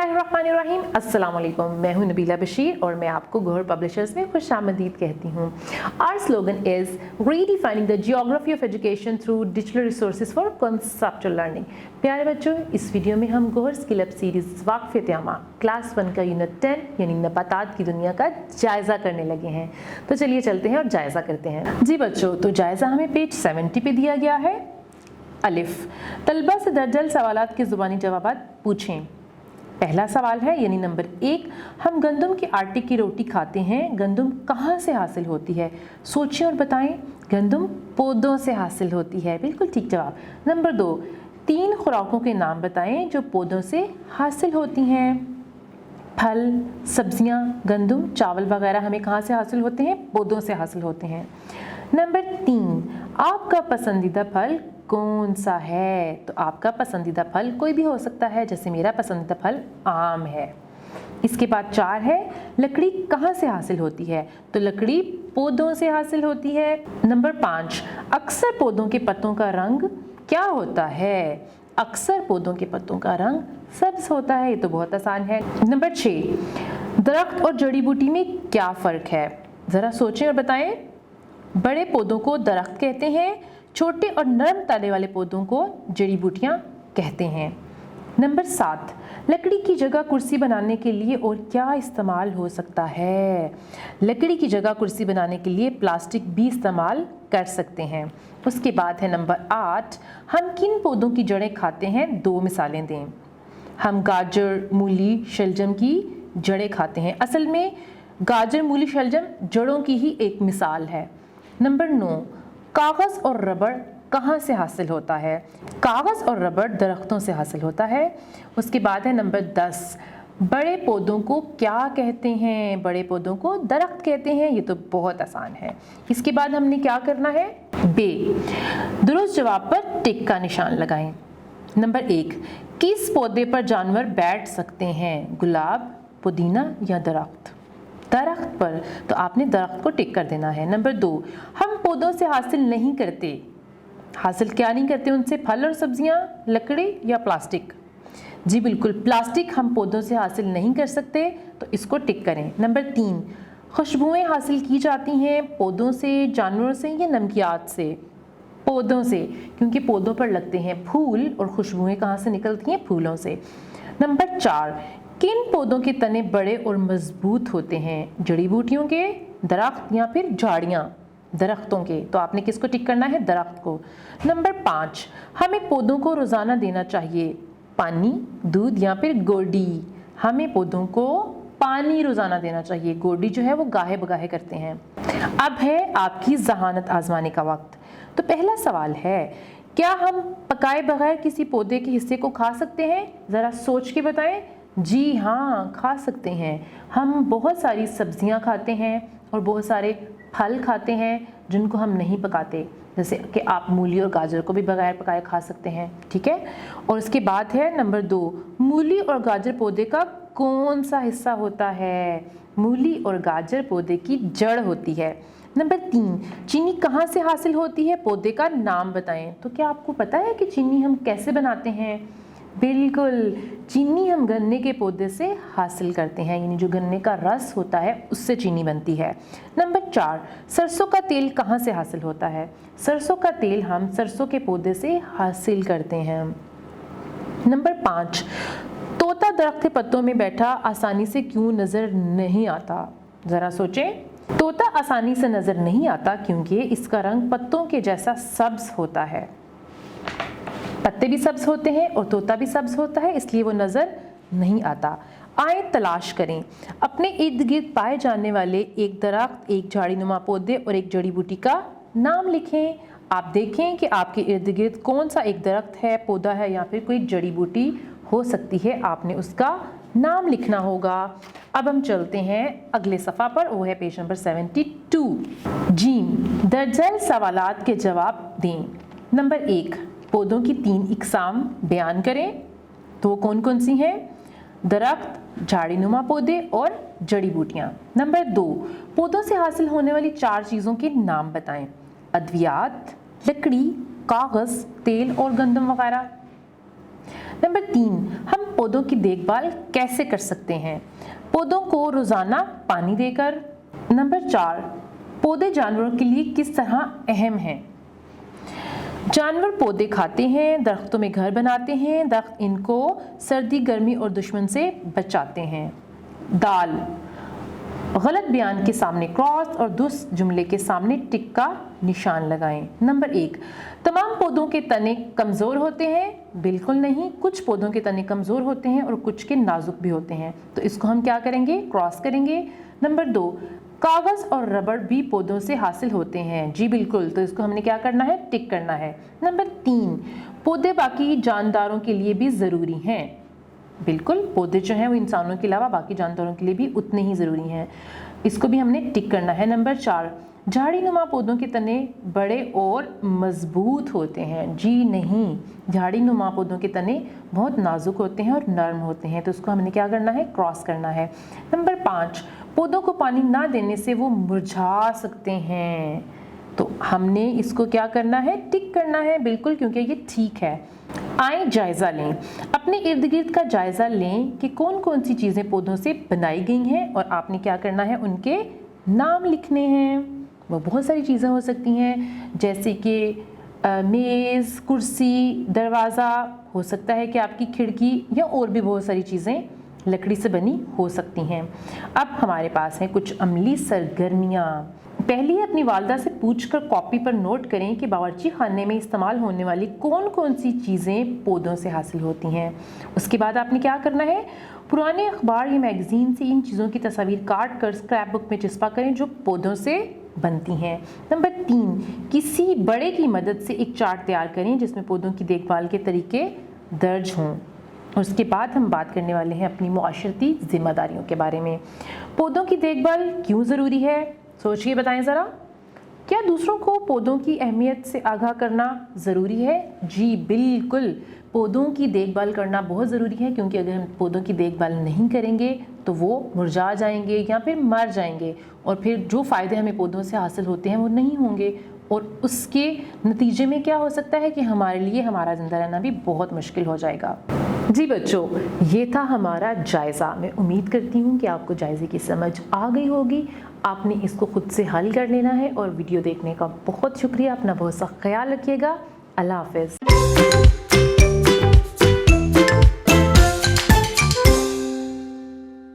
बिस्मिल्लाहिर्रहमानिर्रहीम। अस्सलाम वालेकुम। मैं हूं नबीला बशीर और मैं आपको गौहर पब्लिशर्स में खुशामदीद कहती हूं। Our slogan is redefining the geography of education through digital resources for conceptual learning. प्यारे बच्चों, इस वीडियो में हम गौहर स्किल अप सीरीज़ वाक़फ़े त्यामा क्लास 1 का यूनिट 10 यानी नबातात की दुनिया का जायज़ा करने लगे हैं। तो चलिए चलते हैं और जायज़ा करते हैं। जी बच्चों, तो जायज़ा हमें पेज 70 पे दिया गया है। अलिफ, तलबा से दर्जल सवालात के ज़ुबानी जवाबात पूछें। पहला सवाल है यानी नंबर 1, हम गंदम के आटे की रोटी खाते हैं, गंदम कहाँ से हासिल होती है? सोचिए और बताएं। गंदम पौधों से हासिल होती है, बिल्कुल ठीक जवाब। नंबर 2, 3 खुराकों के नाम बताएं जो पौधों से हासिल होती हैं। फल, सब्जियां, गंदम, चावल वगैरह हमें कहाँ से हासिल होते हैं? पौधों से हासिल होते हैं। नंबर 3, आपका पसंदीदा फल कौन सा है? तो आपका पसंदीदा फल कोई भी हो सकता है, जैसे मेरा पसंदीदा फल आम है। इसके बाद 4 है, लकड़ी कहाँ से हासिल होती है? तो लकड़ी पौधों से हासिल होती है। नंबर 5, अक्सर पौधों के पत्तों का रंग क्या होता है? अक्सर पौधों के पत्तों का रंग सब्ज होता है। ये तो बहुत आसान है। नंबर 6, दरख्त और जड़ी बूटी में क्या फ़र्क है? ज़रा सोचें और बताएं। बड़े पौधों को दरख्त कहते हैं, छोटे और नरम तने वाले पौधों को जड़ी बूटियां कहते हैं। नंबर 7, लकड़ी की जगह कुर्सी बनाने के लिए और क्या इस्तेमाल हो सकता है? लकड़ी की जगह कुर्सी बनाने के लिए प्लास्टिक भी इस्तेमाल कर सकते हैं। उसके बाद है नंबर 8, हम किन पौधों की जड़ें खाते हैं? 2 मिसालें दें। हम गाजर, मूली, शलजम की जड़ें खाते हैं। असल में गाजर, मूली, शलजम जड़ों की ही एक मिसाल है। नंबर 9, कागज़ और रबड़ कहाँ से हासिल होता है? कागज़ और रबड़ दरख्तों से हासिल होता है। उसके बाद है नंबर 10, बड़े पौधों को क्या कहते हैं? बड़े पौधों को दरख्त कहते हैं। ये तो बहुत आसान है। इसके बाद हमने क्या करना है? बे, दुरुस्त जवाब पर टिक का निशान लगाएं। नंबर 1, किस पौधे पर जानवर बैठ सकते हैं? गुलाब, पुदीना या दरख्त? दरख्त पर, तो आपने दरख्त को टिक कर देना है। नंबर 2, हम पौधों से हासिल नहीं करते। हासिल क्या नहीं करते उनसे? फल और सब्जियां, लकड़ी या प्लास्टिक? जी बिल्कुल, प्लास्टिक हम पौधों से हासिल नहीं कर सकते, तो इसको टिक करें। नंबर 3, खुशबुएं हासिल की जाती हैं पौधों से, जानवरों से या नमकियात से? पौधों से, क्योंकि पौधों पर लगते हैं फूल और खुशबुएं कहाँ से निकलती हैं? फूलों से। नंबर 4, किन पौधों के तने बड़े और मजबूत होते हैं? जड़ी बूटियों के, दरख्त या फिर झाड़ियाँ? दरख्तों के, तो आपने किसको टिक करना है? दरख्त को। नंबर 5, हमें पौधों को रोज़ाना देना चाहिए पानी, दूध या फिर गोडी? हमें पौधों को पानी रोज़ाना देना चाहिए। गोडी जो है वो गाहे बगाहे करते हैं। अब है आपकी जहानत आजमाने का वक्त। तो पहला सवाल है, क्या हम पकाए बगैर किसी पौधे के हिस्से को खा सकते हैं? ज़रा सोच के बताएं। जी हाँ, खा सकते हैं। हम बहुत सारी सब्जियां खाते हैं और बहुत सारे फल खाते हैं जिनको हम नहीं पकाते, जैसे कि आप मूली और गाजर को भी बगैर पकाए खा सकते हैं। ठीक है। और उसके बाद है नंबर 2, मूली और गाजर पौधे का कौन सा हिस्सा होता है? मूली और गाजर पौधे की जड़ होती है। नंबर 3, चीनी कहाँ से हासिल होती है? पौधे का नाम बताएं। तो क्या आपको पता है कि चीनी हम कैसे बनाते हैं? बिल्कुल, चीनी हम गन्ने के पौधे से हासिल करते हैं, यानी जो गन्ने का रस होता है उससे चीनी बनती है। नंबर 4, सरसों का तेल कहाँ से हासिल होता है? सरसों का तेल हम सरसों के पौधे से हासिल करते हैं। नंबर 5, तोता दरख्त के पत्तों में बैठा आसानी से क्यों नज़र नहीं आता? ज़रा सोचें। तोता आसानी से नज़र नहीं आता क्योंकि इसका रंग पत्तों के जैसा सब्ज होता है। पत्ते भी सब्ज होते हैं और तोता भी सब्ज होता है, इसलिए वो नज़र नहीं आता। आए तलाश करें। अपने इर्द गिर्द पाए जाने वाले एक दरख्त, एक झाड़ीनुमा पौधे और एक जड़ी बूटी का नाम लिखें। आप देखें कि आपके इर्द गिर्द कौन सा एक दरख्त है, पौधा है या फिर कोई जड़ी बूटी हो सकती है। आपने उसका नाम लिखना होगा। अब हम चलते हैं अगले सफ़ा पर, वो है पेज नंबर 72। जीम, दर्जल सवालात के जवाब दें। नंबर 1, पौधों की 3 इकसाम बयान करें। तो वो कौन कौन सी हैं? दरख्त, झाड़ीनुमा पौधे और जड़ी बूटियाँ। नंबर 2, पौधों से हासिल होने वाली 4 चीज़ों के नाम बताएं। अद्वियात, लकड़ी, कागज़, तेल और गंदम वगैरह। नंबर 3, हम पौधों की देखभाल कैसे कर सकते हैं? पौधों को रोज़ाना पानी देकर। नंबर 4, पौधे जानवरों के लिए किस तरह अहम हैं? जानवर पौधे खाते हैं, दरख्तों में घर बनाते हैं, दरख्त इनको सर्दी, गर्मी और दुश्मन से बचाते हैं। दाल, गलत बयान के सामने क्रॉस और दुरुस्त जुमले के सामने टिक का निशान लगाएं। नंबर 1, तमाम पौधों के तने कमज़ोर होते हैं? बिल्कुल नहीं, कुछ पौधों के तने कमज़ोर होते हैं और कुछ के नाजुक भी होते हैं, तो इसको हम क्या करेंगे? क्रॉस करेंगे। नंबर 2, कागज़ और रबड़ भी पौधों से हासिल होते हैं? जी बिल्कुल, तो इसको हमने क्या करना है? टिक करना है। नंबर 3, पौधे बाकी जानदारों के लिए भी ज़रूरी हैं? बिल्कुल, पौधे जो हैं वो इंसानों के अलावा बाकी जानदारों के लिए भी उतने ही ज़रूरी हैं, इसको भी हमने टिक करना है। नंबर 4, झाड़ी नुमा पौधों के तने बड़े और मजबूत होते हैं? जी नहीं, झाड़ी नुमा पौधों के तने बहुत नाजुक होते हैं और नरम होते हैं, तो उसको हमने क्या करना है? क्रॉस करना है। नंबर 5, पौधों को पानी ना देने से वो मुरझा सकते हैं, तो हमने इसको क्या करना है? टिक करना है, बिल्कुल, क्योंकि ये ठीक है। आए जायज़ा लें, अपने इर्द गिर्द का जायज़ा लें कि कौन कौन सी चीज़ें पौधों से बनाई गई हैं और आपने क्या करना है? उनके नाम लिखने हैं। वो बहुत सारी चीज़ें हो सकती हैं, जैसे कि मेज़, कुर्सी, दरवाज़ा, हो सकता है कि आपकी खिड़की, या और भी बहुत सारी चीज़ें लकड़ी से बनी हो सकती हैं। अब हमारे पास हैं कुछ अमली सरगर्मियाँ। पहले अपनी वालदा से पूछकर कॉपी पर नोट करें कि बावर्ची खाने में इस्तेमाल होने वाली कौन कौन सी चीज़ें पौधों से हासिल होती हैं। उसके बाद आपने क्या करना है? पुराने अखबार या मैगज़ीन से इन चीज़ों की तस्वीर काट कर स्क्रैप बुक में चिपका करें जो पौधों से बनती हैं। नंबर 3, किसी बड़े की मदद से एक चार्ट तैयार करें जिसमें पौधों की देखभाल के तरीके दर्ज हों। उसके बाद हम बात करने वाले हैं अपनी मुआशरती जिम्मेदारियों के बारे में। पौधों की देखभाल क्यों ज़रूरी है? सोचिए, बताएं ज़रा। क्या दूसरों को पौधों की अहमियत से आगाह करना ज़रूरी है? जी बिल्कुल, पौधों की देखभाल करना बहुत ज़रूरी है, क्योंकि अगर हम पौधों की देखभाल नहीं करेंगे तो वो मुरझा जाएंगे या फिर मर जाएंगे, और फिर जो फ़ायदे हमें पौधों से हासिल होते हैं वो नहीं होंगे, और उसके नतीजे में क्या हो सकता है कि हमारे लिए हमारा ज़िंदा रहना भी बहुत मुश्किल हो जाएगा। जी बच्चों, ये था हमारा जायज़ा। मैं उम्मीद करती हूँ कि आपको जायज़े की समझ आ गई होगी। आपने इसको खुद से हल कर लेना है, और वीडियो देखने का बहुत शुक्रिया। अपना बहुत सा ख्याल रखिएगा। अल्लाह हाफ़िज़।